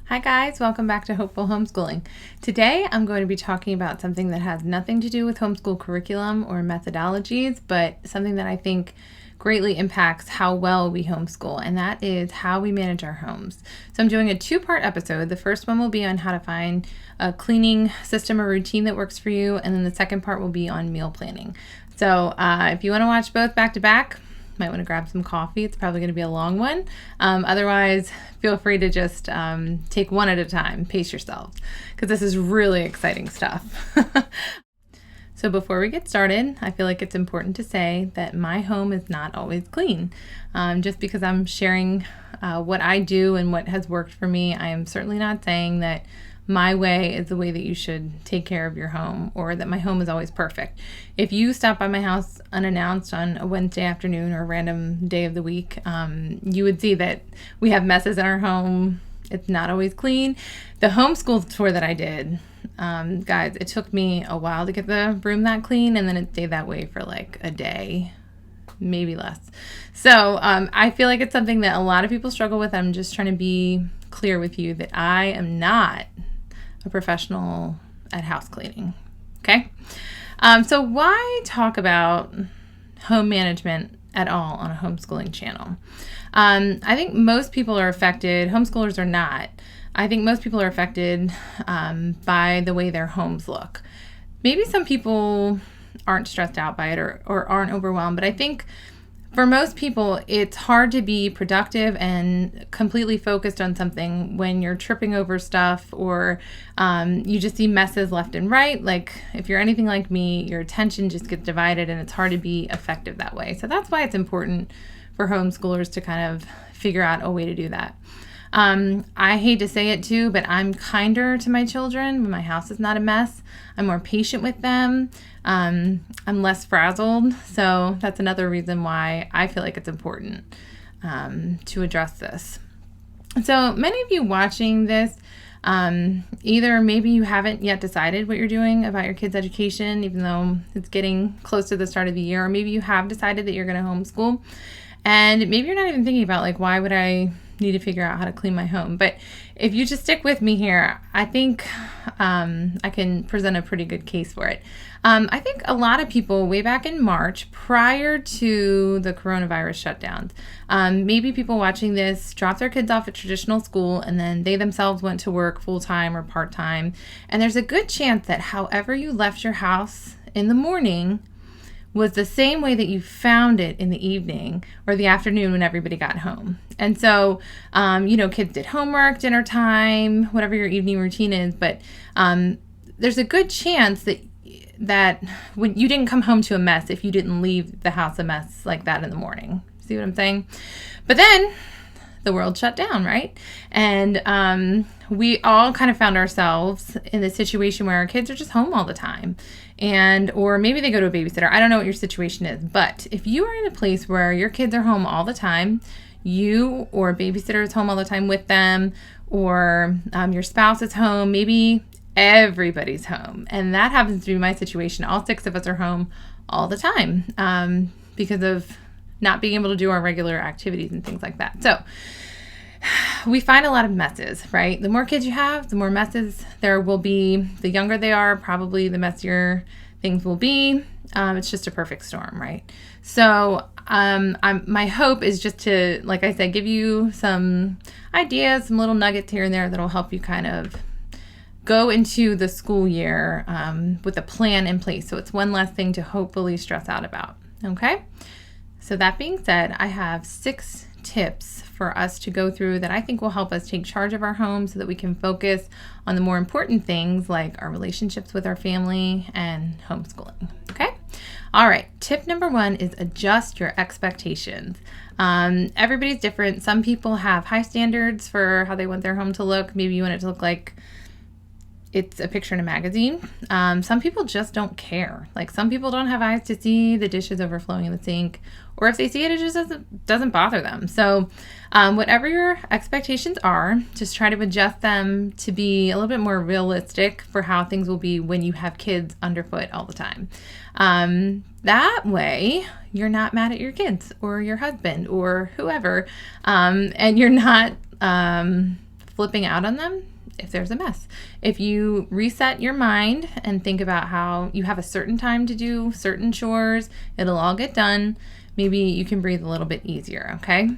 Hi guys, welcome back to Hopeful Homeschooling. Today I'm going to be talking about something that has nothing to do with homeschool curriculum or methodologies, but something that I think greatly impacts how well we homeschool, and that is how we manage our homes. So I'm doing a two-part episode. The first one will be on how to find a cleaning system or routine that works for you, and then the second part will be on meal planning. So if you want to watch both back to back, might want to grab some coffee. It's probably going to be a long one. Otherwise, feel free to just take one at a time. Pace yourselves, because this is really exciting stuff. So before we get started, I feel like it's important to say that my home is not always clean. Just because I'm sharing what I do and what has worked for me, I am certainly not saying that my way is the way that you should take care of your home, or that my home is always perfect. If you stop by my house unannounced on a Wednesday afternoon or a random day of the week, you would see that we have messes in our home. It's not always clean. The homeschool tour that I did, guys, it took me a while to get the room that clean, and then it stayed that way for like a day, maybe less. So I feel like it's something that a lot of people struggle with. I'm just trying to be clear with you that I am not a professional at house cleaning. Okay. So why talk about home management at all on a homeschooling channel? I think most people are affected. Homeschoolers are not. I think most people are affected by the way their homes look. Maybe some people aren't stressed out by it or aren't overwhelmed, but I think for most people, it's hard to be productive and completely focused on something when you're tripping over stuff, or you just see messes left and right. Like if you're anything like me, your attention just gets divided and it's hard to be effective that way. So that's why it's important for homeschoolers to kind of figure out a way to do that. I hate to say it too, but I'm kinder to my children when my house is not a mess. I'm more patient with them. I'm less frazzled. So that's another reason why I feel like it's important to address this. So many of you watching this, either maybe you haven't yet decided what you're doing about your kids' education, even though it's getting close to the start of the year, or maybe you have decided that you're going to homeschool, and maybe you're not even thinking about like, why would I need to figure out how to clean my home? But if you just stick with me here, I think I can present a pretty good case for it. I think a lot of people way back in March, prior to the coronavirus shutdowns, maybe people watching this dropped their kids off at traditional school and then they themselves went to work full-time or part-time. And there's a good chance that however you left your house in the morning was the same way that you found it in the evening or the afternoon when everybody got home. And so, kids did homework, dinner time, whatever your evening routine is, but there's a good chance that when you didn't come home to a mess if you didn't leave the house a mess like that in the morning. See what I'm saying? But then the world shut down, right? And we all kind of found ourselves in a situation where our kids are just home all the time. Or maybe they go to a babysitter. I don't know what your situation is, but if you are in a place where your kids are home all the time, you or a babysitter is home all the time with them, or your spouse is home, maybe everybody's home. And that happens to be my situation. All 6 of us are home all the time because of not being able to do our regular activities and things like that. So we find a lot of messes, right? The more kids you have, the more messes there will be. The younger they are, probably the messier things will be. It's just a perfect storm, right? So my hope is just to, like I said, give you some ideas, some little nuggets here and there that'll help you kind of go into the school year with a plan in place. So it's one less thing to hopefully stress out about, okay? So that being said, I have 6 tips for us to go through that I think will help us take charge of our home so that we can focus on the more important things like our relationships with our family and homeschooling. Okay? All right. Tip number 1 is adjust your expectations. Everybody's different. Some people have high standards for how they want their home to look. Maybe you want it to look like it's a picture in a magazine. Some people just don't care. Like some people don't have eyes to see the dishes overflowing in the sink, or if they see it, it just doesn't bother them. So whatever your expectations are, just try to adjust them to be a little bit more realistic for how things will be when you have kids underfoot all the time. That way you're not mad at your kids or your husband or whoever, and you're not flipping out on them if there's a mess. If you reset your mind and think about how you have a certain time to do certain chores, it'll all get done. Maybe you can breathe a little bit easier, okay?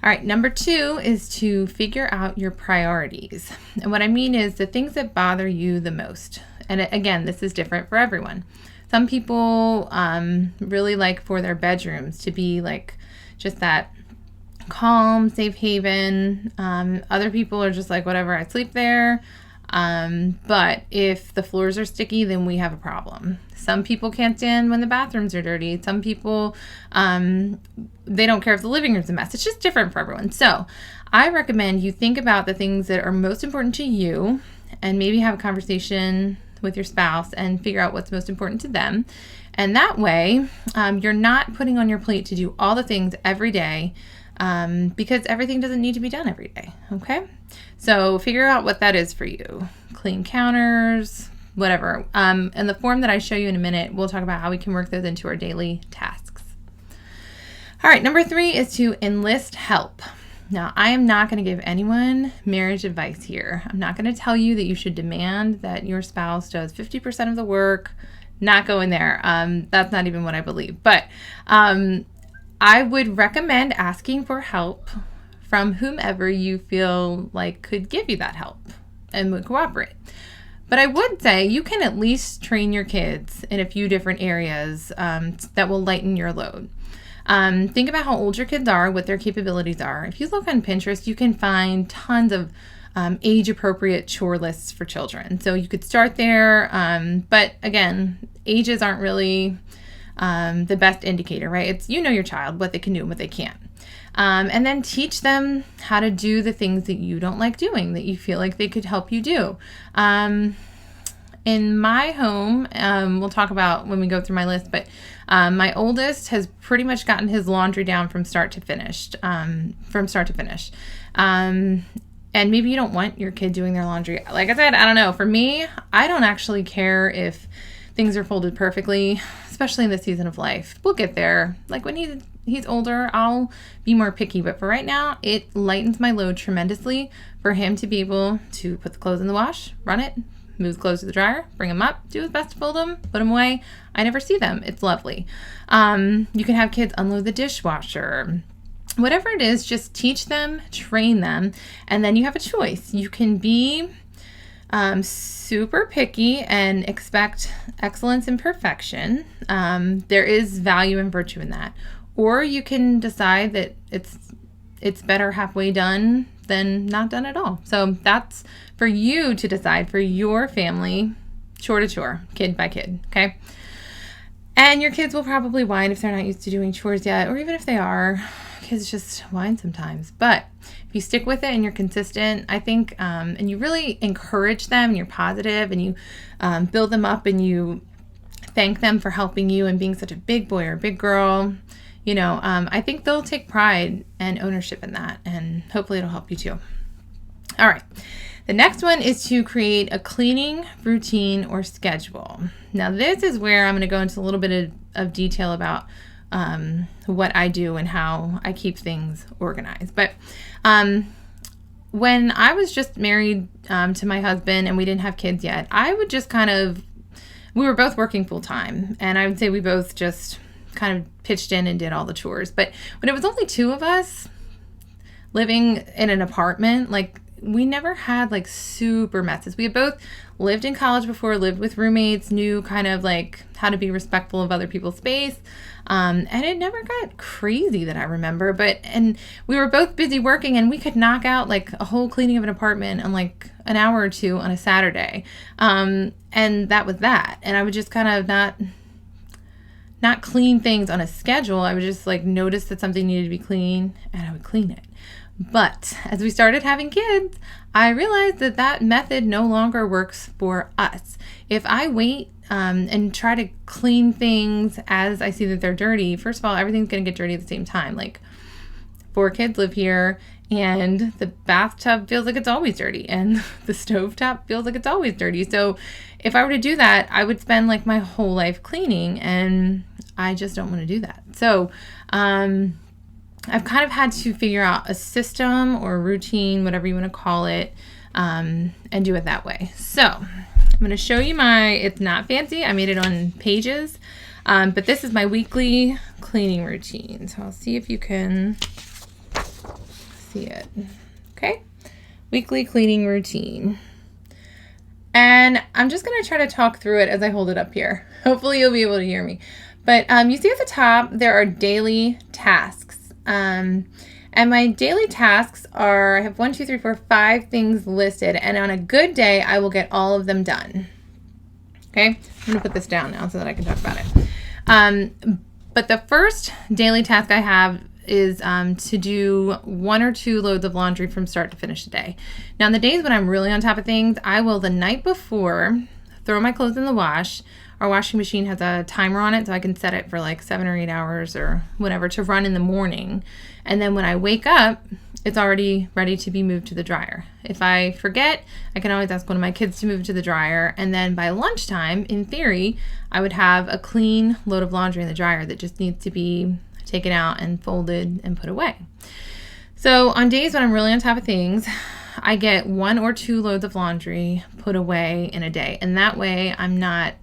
All right, number 2 is to figure out your priorities. And what I mean is the things that bother you the most. And again, this is different for everyone. Some people really like for their bedrooms to be like just that calm, safe haven. Other people are just like, whatever, I sleep there. But if the floors are sticky, then we have a problem. Some people can't stand when the bathrooms are dirty. Some people, they don't care if the living room's a mess. It's just different for everyone. So I recommend you think about the things that are most important to you and maybe have a conversation with your spouse and figure out what's most important to them. And that way, you're not putting on your plate to do all the things every day, because everything doesn't need to be done every day, okay? So figure out what that is for you. Clean counters, whatever. And the form that I show you in a minute, we'll talk about how we can work those into our daily tasks. All right, number 3 is to enlist help. Now, I am not going to give anyone marriage advice here. I'm not going to tell you that you should demand that your spouse does 50% of the work. Not going there. That's not even what I believe. But I would recommend asking for help from whomever you feel like could give you that help and would cooperate. But I would say you can at least train your kids in a few different areas that will lighten your load. Think about how old your kids are, what their capabilities are. If you look on Pinterest, you can find tons of age-appropriate chore lists for children. So you could start there, but again, ages aren't really the best indicator, right? It's your child, what they can do and what they can't. And then teach them how to do the things that you don't like doing, that you feel like they could help you do. In my home, we'll talk about when we go through my list, but my oldest has pretty much gotten his laundry down from start to finish. And maybe you don't want your kid doing their laundry. Like I said, I don't know. For me, I don't actually care if things are folded perfectly, especially in this season of life. We'll get there. Like when he's older, I'll be more picky. But for right now, it lightens my load tremendously for him to be able to put the clothes in the wash, run it, move the clothes to the dryer, bring them up, do his best to fold them, put them away. I never see them. It's lovely. You can have kids unload the dishwasher. Whatever it is, just teach them, train them, and then you have a choice. You can be super picky and expect excellence and perfection. There is value and virtue in that. Or you can decide that it's better halfway done than not done at all. So that's for you to decide for your family, chore to chore, kid by kid, okay? And your kids will probably whine if they're not used to doing chores yet, or even if they are. Kids just whine sometimes. But if you stick with it and you're consistent, I think, and you really encourage them and you're positive and you build them up and you thank them for helping you and being such a big boy or big girl, I think they'll take pride and ownership in that, and hopefully it'll help you too. All right. The next one is to create a cleaning routine or schedule. Now, this is where I'm going to go into a little bit of detail about what I do and how I keep things organized. But when I was just married to my husband and we didn't have kids yet, I would just we were both working full time, and I would say we both just kind of pitched in and did all the chores. But when it was only 2 of us living in an apartment, we never had super messes. We had both lived in college before, lived with roommates, knew kind of how to be respectful of other people's space. And it never got crazy that I remember, and we were both busy working, and we could knock out a whole cleaning of an apartment in an hour or 2 on a Saturday. And that was that. And I would just kind of not clean things on a schedule. I would just notice that something needed to be clean, and I would clean it. But as we started having kids, I realized that method no longer works for us. If I wait and try to clean things as I see that they're dirty, first of all, everything's going to get dirty at the same time. 4 kids live here, and the bathtub feels like it's always dirty, and the stovetop feels like it's always dirty. So if I were to do that, I would spend my whole life cleaning, and I just don't want to do that. So I've kind of had to figure out a system or a routine, whatever you want to call it, and do it that way. So I'm going to show you it's not fancy. I made it on Pages, but this is my weekly cleaning routine. So I'll see if you can see it. Okay. Weekly cleaning routine. And I'm just going to try to talk through it as I hold it up here. Hopefully you'll be able to hear me. But you see at the top, there are daily tasks. And my daily tasks are, I have 1, 2, 3, 4, 5 things listed. And on a good day, I will get all of them done. Okay, I'm going to put this down now so that I can talk about it. But the first daily task I have is to do 1 or 2 loads of laundry from start to finish the day. Now, on the days when I'm really on top of things, I will the night before throw my clothes in the wash. Our washing machine has a timer on it, so I can set it for like 7 or 8 hours or whatever to run in the morning. And then when I wake up, it's already ready to be moved to the dryer. If I forget, I can always ask one of my kids to move it to the dryer. And then by lunchtime, in theory, I would have a clean load of laundry in the dryer that just needs to be taken out and folded and put away. So on days when I'm really on top of things, I get 1 or 2 loads of laundry put away in a day. And that way I'm not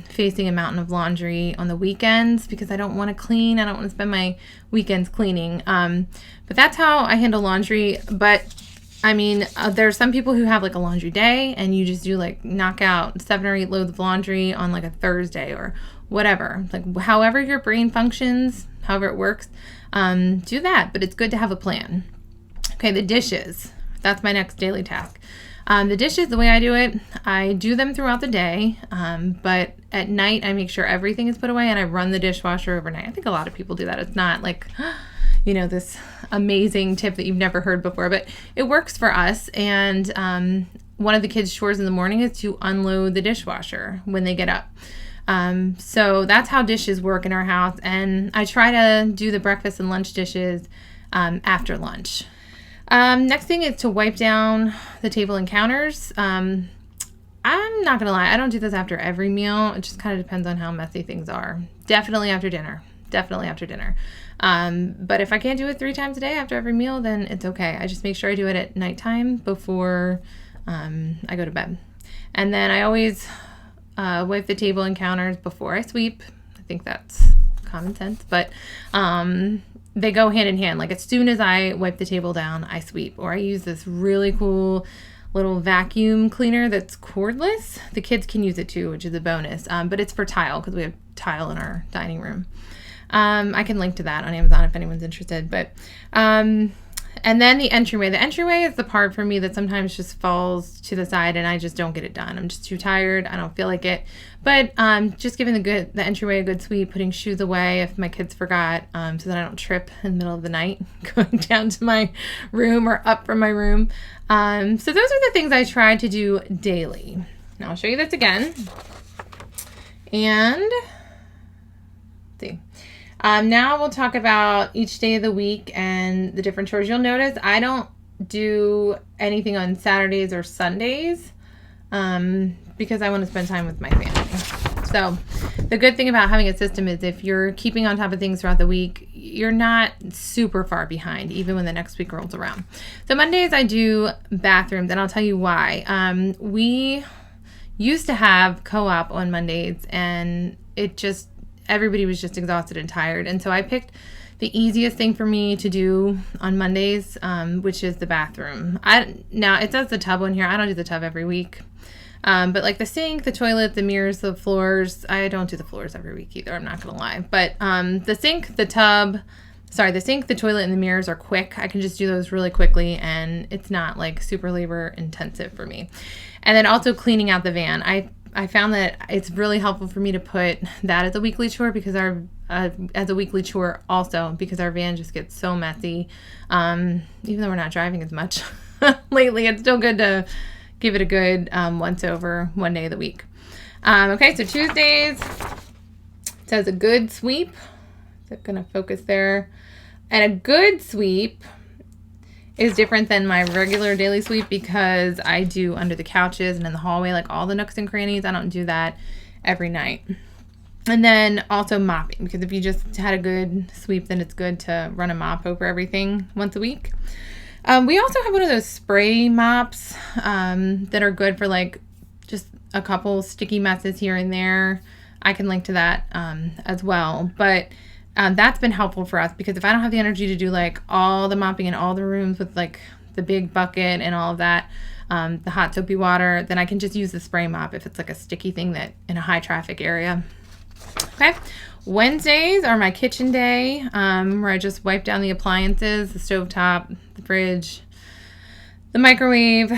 facing a mountain of laundry on the weekends because I don't want to clean. I don't want to spend my weekends cleaning. But that's how I handle laundry. But I mean, there's some people who have like a laundry day and you just do like knock out 7 or 8 loads of laundry on like a Thursday or whatever. Like however your brain functions, however it works, do that. But it's good to have a plan. Okay, the dishes. That's my next daily task. The dishes, the way I do it, I do them throughout the day, but at night I make sure everything is put away and I run the dishwasher overnight. I think a lot of people do that. It's not like, you know, this amazing tip that you've never heard before, but it works for us. And one of the kids' chores in the morning is to unload the dishwasher when they get up. So that's how dishes work in our house. And I try to do the breakfast and lunch dishes after lunch. Next thing is to wipe down the table and counters. I'm not going to lie. I don't do this after every meal. It just kind of depends on how messy things are. Definitely after dinner. But if I can't do it 3 times a day after every meal, then it's okay. I just make sure I do it at nighttime before I go to bed. And then I always wipe the table and counters before I sweep. I think that's common sense. But they go hand in hand. Like as soon as I wipe the table down, I sweep. Or I use this really cool little vacuum cleaner that's cordless. The kids can use it too, which is a bonus. But it's for tile because we have tile in our dining room. I can link to that on Amazon if anyone's interested. But and then the entryway. The entryway is the part for me that sometimes just falls to the side and I just don't get it done. I'm just too tired. I don't feel like it. But just giving the entryway a good sweep, putting shoes away if my kids forgot, so that I don't trip in the middle of the night going down to my room or up from my room. So those are the things I try to do daily. Now I'll show you this again. And let's see. Now we'll talk about each day of the week and the different chores. You'll notice I don't do anything on Saturdays or Sundays because I want to spend time with my family. So the good thing about having a system is if you're keeping on top of things throughout the week, you're not super far behind, even when the next week rolls around. So Mondays I do bathrooms, and I'll tell you why. We used to have co-op on Mondays, and everybody was just exhausted and tired. And so I picked the easiest thing for me to do on Mondays, which is the bathroom. Now it says the tub on here. I don't do the tub every week. But like the sink, the toilet, the mirrors, the floors, I don't do the floors every week either. I'm not going to lie. But the sink, the toilet, and the mirrors are quick. I can just do those really quickly, and it's not like super labor intensive for me. And then also cleaning out the van. I found that it's really helpful for me to put that as a weekly chore because our van just gets so messy. Even though we're not driving as much lately, it's still good to give it a good once over one day of the week. Okay, so Tuesdays it says a good sweep. So I'm gonna focus there. And a good sweep is different than my regular daily sweep because I do under the couches and in the hallway, like all the nooks and crannies. I don't do that every night. And then also mopping, because if you just had a good sweep, then it's good to run a mop over everything once a week. We also have one of those spray mops that are good for like just a couple sticky messes here and there. I can link to that as well. But that's been helpful for us, because if I don't have the energy to do like all the mopping in all the rooms with like the big bucket and all of that, the hot soapy water, then I can just use the spray mop if it's like a sticky thing that in a high traffic area. Okay. Wednesdays are my kitchen day, where I just wipe down the appliances, the stovetop, the fridge, the microwave,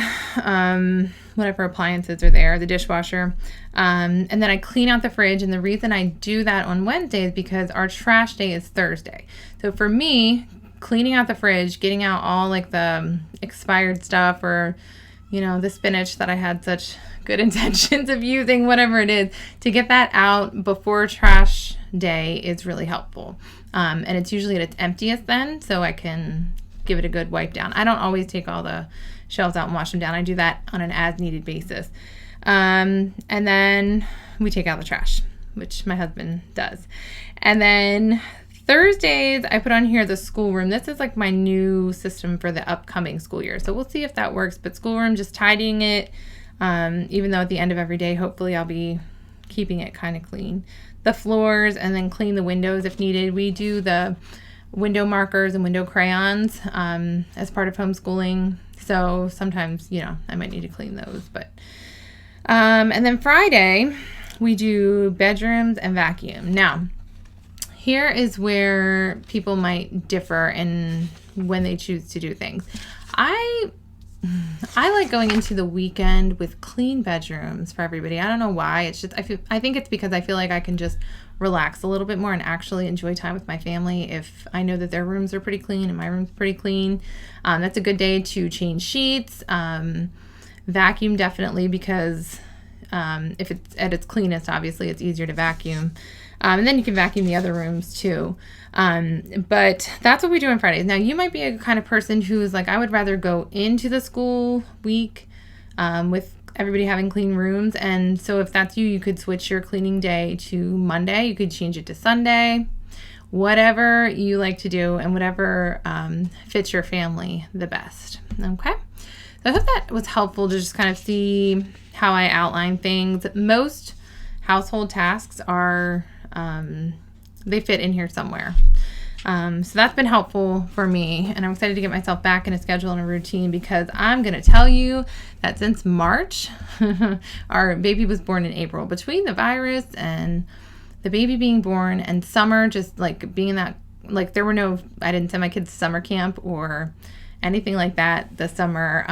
whatever appliances are there, the dishwasher. And then I clean out the fridge. And the reason I do that on Wednesday is because our trash day is Thursday. So for me, cleaning out the fridge, getting out all like the expired stuff, or, you know, the spinach that I had such good intentions of using, whatever it is, to get that out before trash day is really helpful. And it's usually at its emptiest then, so I can give it a good wipe down. I don't always take all the shelves out and wash them down. I do that on an as needed basis. And then we take out the trash, which my husband does. And then Thursdays, I put on here the schoolroom. This is like my new system for the upcoming school year. So we'll see if that works. But schoolroom, just tidying it, even though at the end of every day, hopefully I'll be keeping it kind of clean. The floors, and then clean the windows if needed. We do the window markers and window crayons as part of homeschooling. So sometimes, you know, I might need to clean those. But and then Friday, we do bedrooms and vacuum. Now, here is where people might differ in when they choose to do things. I like going into the weekend with clean bedrooms for everybody. I don't know why. It's just I think it's because I feel like I can just relax a little bit more and actually enjoy time with my family if I know that their rooms are pretty clean and my room's pretty clean. That's a good day to change sheets. Vacuum definitely, because if it's at its cleanest, obviously it's easier to vacuum. And then you can vacuum the other rooms too. But that's what we do on Fridays. Now, you might be a kind of person who's like, I would rather go into the school week with everybody having clean rooms. And so if that's you, you could switch your cleaning day to Monday. You could change it to Sunday, whatever you like to do and whatever fits your family the best. Okay. So I hope that was helpful to just kind of see how I outline things. Most household tasks are they fit in here somewhere. So that's been helpful for me, and I'm excited to get myself back in a schedule and a routine, because I'm going to tell you that since March, our baby was born in April. Between the virus and the baby being born and summer, just like being in that, like I didn't send my kids to summer camp or anything like that this summer.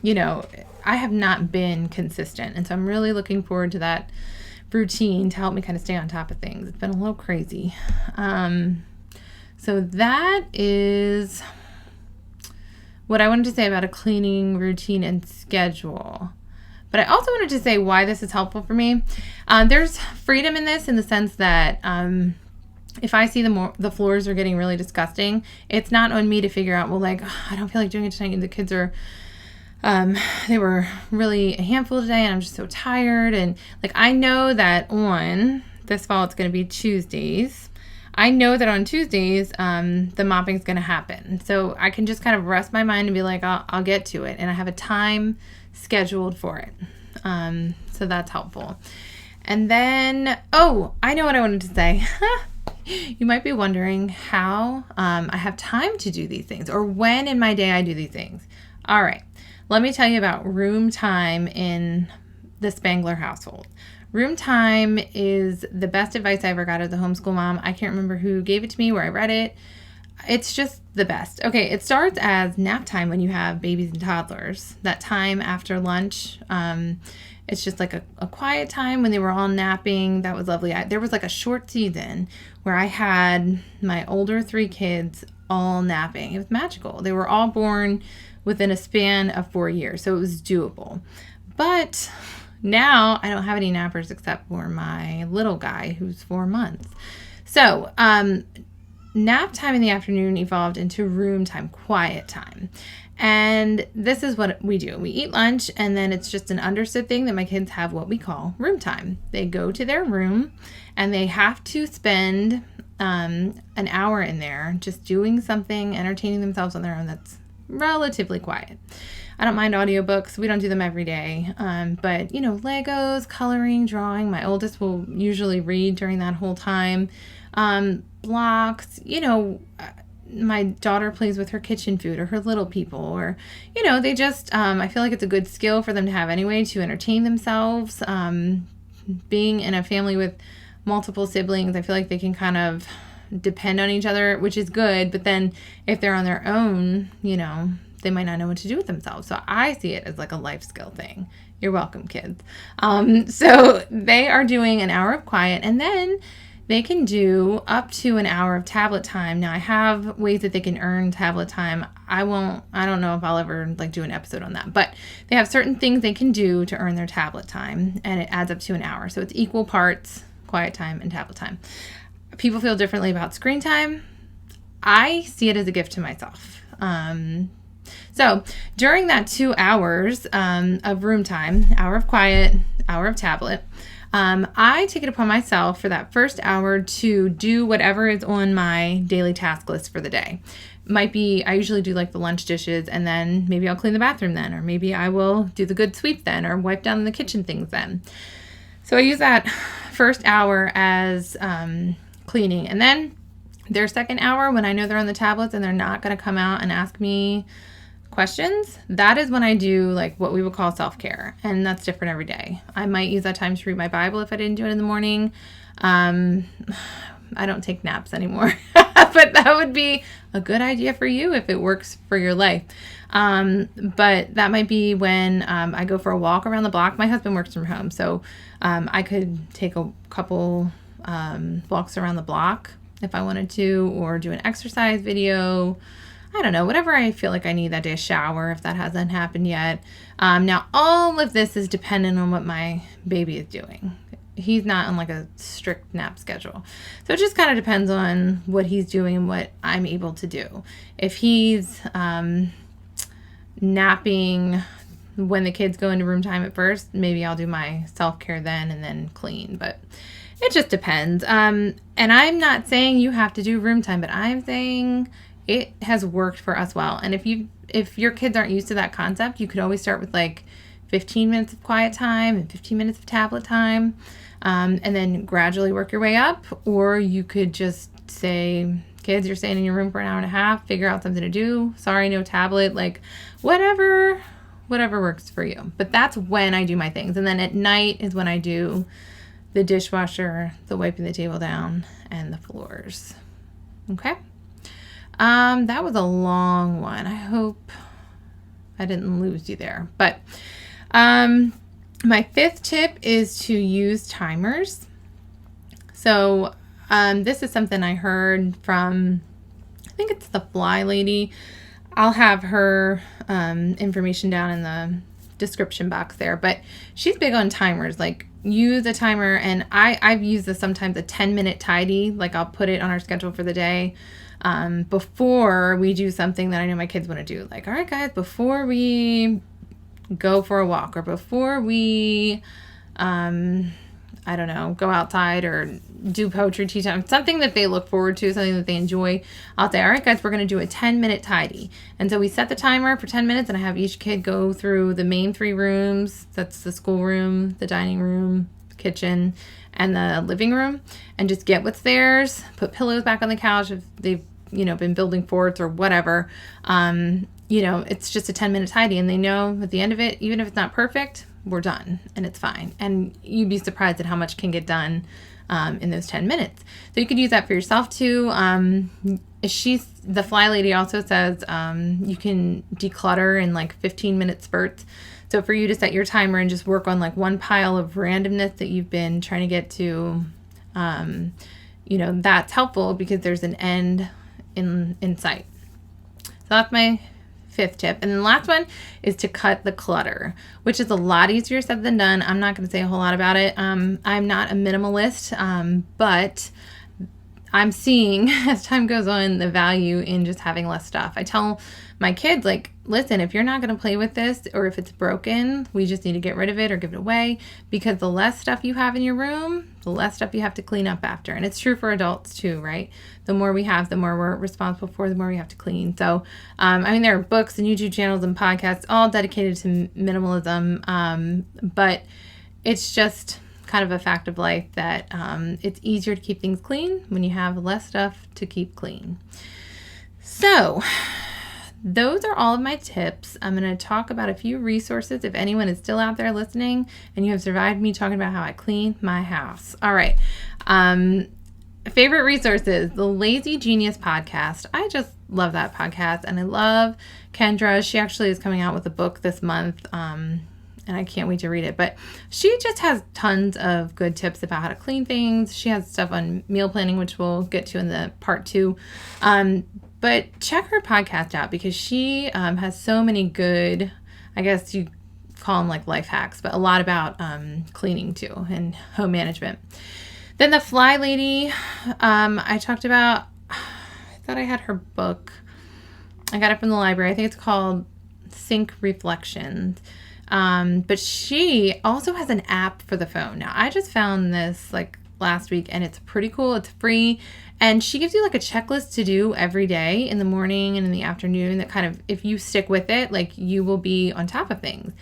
You know, I have not been consistent, and so I'm really looking forward to that routine to help me kind of stay on top of things. It's been a little crazy. So that is what I wanted to say about a cleaning routine and schedule. But I also wanted to say why this is helpful for me. There's freedom in this, in the sense that if I see the floors are getting really disgusting, it's not on me to figure out, well, like, I don't feel like doing it tonight, and the kids are they were really a handful today, and I'm just so tired. And like, I know that on this fall, it's going to be Tuesdays. I know that on Tuesdays, the mopping is going to happen. So I can just kind of rest my mind and be like, I'll get to it. And I have a time scheduled for it. So that's helpful. And then, I know what I wanted to say. You might be wondering how I have time to do these things, or when in my day I do these things. All right. Let me tell you about room time in the Spangler household. Room time is the best advice I ever got as a homeschool mom. I can't remember who gave it to me, where I read it. It's just the best. Okay, it starts as nap time when you have babies and toddlers. That time after lunch, it's just like a quiet time when they were all napping. That was lovely. There was like a short season where I had my older 3 kids all napping. It was magical. They were all born within a span of 4 years, so it was doable. But now I don't have any nappers except for my little guy who's 4 months. So nap time in the afternoon evolved into room time, quiet time. And this is what we do. We eat lunch, and then it's just an understood thing that my kids have what we call room time. They go to their room, and they have to spend an hour in there just doing something, entertaining themselves on their own that's relatively quiet. I don't mind audiobooks. We don't do them every day. But, Legos, coloring, drawing. My oldest will usually read during that whole time. Blocks, my daughter plays with her kitchen food or her little people, or, they just, I feel like it's a good skill for them to have anyway to entertain themselves. Being in a family with multiple siblings, I feel like they can kind of depend on each other, which is good. But then if they're on their own, they might not know what to do with themselves. So I see it as like a life skill thing. You're welcome, kids. So they are doing an hour of quiet, and then they can do up to an hour of tablet time. Now I have ways that they can earn tablet time. I don't know if I'll ever do an episode on that, but they have certain things they can do to earn their tablet time, and it adds up to an hour. So it's equal parts quiet time and tablet time. People feel differently about screen time. I see it as a gift to myself. So during that 2 hours of room time, hour of quiet, hour of tablet, I take it upon myself for that first hour to do whatever is on my daily task list for the day. Might be, I usually do the lunch dishes, and then maybe I'll clean the bathroom then, or maybe I will do the good sweep then, or wipe down the kitchen things then. So I use that first hour as cleaning. And then their second hour, when I know they're on the tablets and they're not going to come out and ask me questions, that is when I do what we would call self-care, and that's different every day. I might use that time to read my Bible if I didn't do it in the morning. I don't take naps anymore, but that would be a good idea for you if it works for your life. But that might be when I go for a walk around the block. My husband works from home, so I could take a couple walks around the block if I wanted to, or do an exercise video. I don't know, whatever I feel like I need that day. A shower if that hasn't happened yet. Now, all of this is dependent on what my baby is doing. He's not on a strict nap schedule. So it just kind of depends on what he's doing and what I'm able to do. If he's napping when the kids go into room time at first, maybe I'll do my self-care then and then clean. But it just depends. And I'm not saying you have to do room time, but I'm saying it has worked for us well. And if your kids aren't used to that concept, you could always start with 15 minutes of quiet time and 15 minutes of tablet time, and then gradually work your way up. Or you could just say, kids, you're staying in your room for an hour and a half, figure out something to do. Sorry, no tablet, whatever works for you. But that's when I do my things. And then at night is when I do the dishwasher, the wiping the table down, and the floors. Okay? That was a long one. I hope I didn't lose you there. But my fifth tip is to use timers. So this is something I heard from, I think it's the FlyLady. I'll have her information down in the description box there. But she's big on timers. Use a timer, and I've used this sometimes, a 10-minute tidy. I'll put it on our schedule for the day. Before we do something that I know my kids want to do. All right, guys, before we go for a walk, or before we, I don't know, go outside or do poetry tea time, something that they look forward to, something that they enjoy, I'll say, all right, guys, we're going to do a 10-minute tidy. And so we set the timer for 10 minutes, and I have each kid go through the main 3 rooms. That's the schoolroom, the dining room, the kitchen, and the living room, and just get what's theirs, put pillows back on the couch if they've been building forts or whatever. It's just a 10-minute tidy, and they know at the end of it, even if it's not perfect, we're done and it's fine. And you'd be surprised at how much can get done in those 10 minutes. So you could use that for yourself too. The FlyLady also says you can declutter in 15-minute spurts. So for you to set your timer and just work on one pile of randomness that you've been trying to get to, that's helpful because there's an end in sight. So that's my fifth tip. And then the last one is to cut the clutter, which is a lot easier said than done. I'm not going to say a whole lot about it. I'm not a minimalist, but I'm seeing as time goes on the value in just having less stuff. I tell my kids, like, listen, if you're not going to play with this or if it's broken, we just need to get rid of it or give it away, because the less stuff you have in your room, the less stuff you have to clean up after. And it's true for adults too, right? The more we have, the more we're responsible for, the more we have to clean. So, there are books and YouTube channels and podcasts all dedicated to minimalism, but it's just kind of a fact of life that it's easier to keep things clean when you have less stuff to keep clean. So those are all of my tips. I'm going to talk about a few resources if anyone is still out there listening and you have survived me talking about how I clean my house. All right. Favorite resources, the Lazy Genius podcast. I just love that podcast, and I love Kendra. She actually is coming out with a book this month, and I can't wait to read it. But she just has tons of good tips about how to clean things. She has stuff on meal planning, which we'll get to in the part 2. But check her podcast out, because she has so many good, I guess you call them like life hacks, but a lot about cleaning too and home management. Then the FlyLady, I talked about, I thought I had her book. I got it from the library. I think it's called Sink Reflections. But she also has an app for the phone. Now, I just found this like last week, and it's pretty cool. It's free. And she gives you like a checklist to do every day in the morning and in the afternoon that kind of, if you stick with it, like you will be on top of things.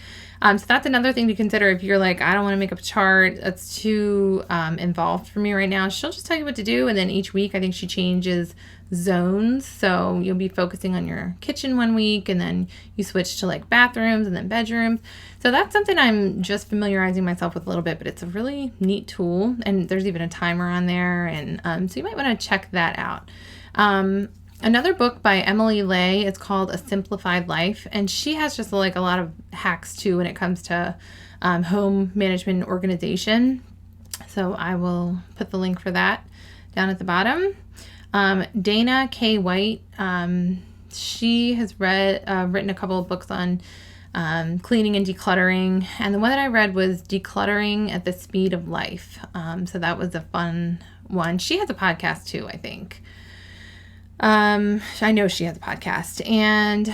So that's another thing to consider if you're like, I don't want to make up a chart. That's too involved for me right now. She'll just tell you what to do. And then each week, I think she changes zones. So you'll be focusing on your kitchen one week, and then you switch to like bathrooms and then bedrooms. So that's something I'm just familiarizing myself with a little bit, but it's a really neat tool. And there's even a timer on there. And so you might want to check that out. Another book by Emily Lay, it's called A Simplified Life, and she has just like a lot of hacks too when it comes to home management and organization. So I will put the link for that down at the bottom. Dana K. White, she has written a couple of books on cleaning and decluttering, and the one that I read was Decluttering at the Speed of Life. So that was a fun one. She has a podcast too, I think. I know she has a podcast. And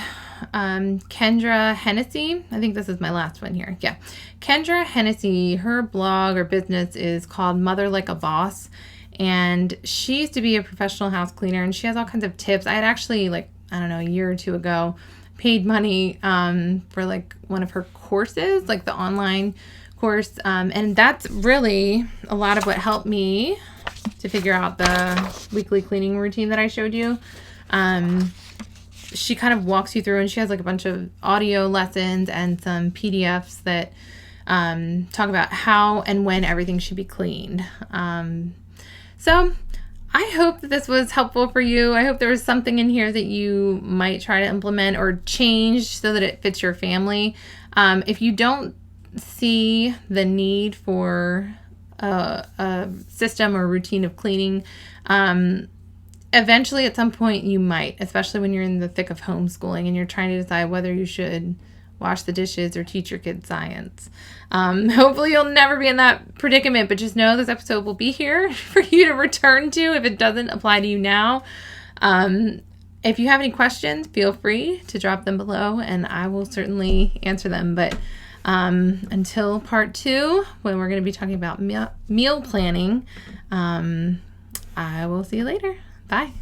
Kendra Hennessy, I think this is my last one here. Yeah. Kendra Hennessy, her blog or business is called Mother Like a Boss. And she used to be a professional house cleaner, and she has all kinds of tips. I had actually, like, I don't know, a year or two ago, paid money for like one of her courses, like the online course. And that's really a lot of what helped me to figure out the weekly cleaning routine that I showed you. She kind of walks you through, and she has like a bunch of audio lessons and some PDFs that talk about how and when everything should be cleaned. So I hope that this was helpful for you. I hope there was something in here that you might try to implement or change so that it fits your family. If you don't see the need for a system or routine of cleaning, eventually at some point you might, especially when you're in the thick of homeschooling and you're trying to decide whether you should wash the dishes or teach your kids science. Hopefully you'll never be in that predicament, but just know this episode will be here for you to return to if it doesn't apply to you now. If you have any questions, feel free to drop them below and I will certainly answer them. But until part 2, when we're going to be talking about meal planning, I will see you later. Bye.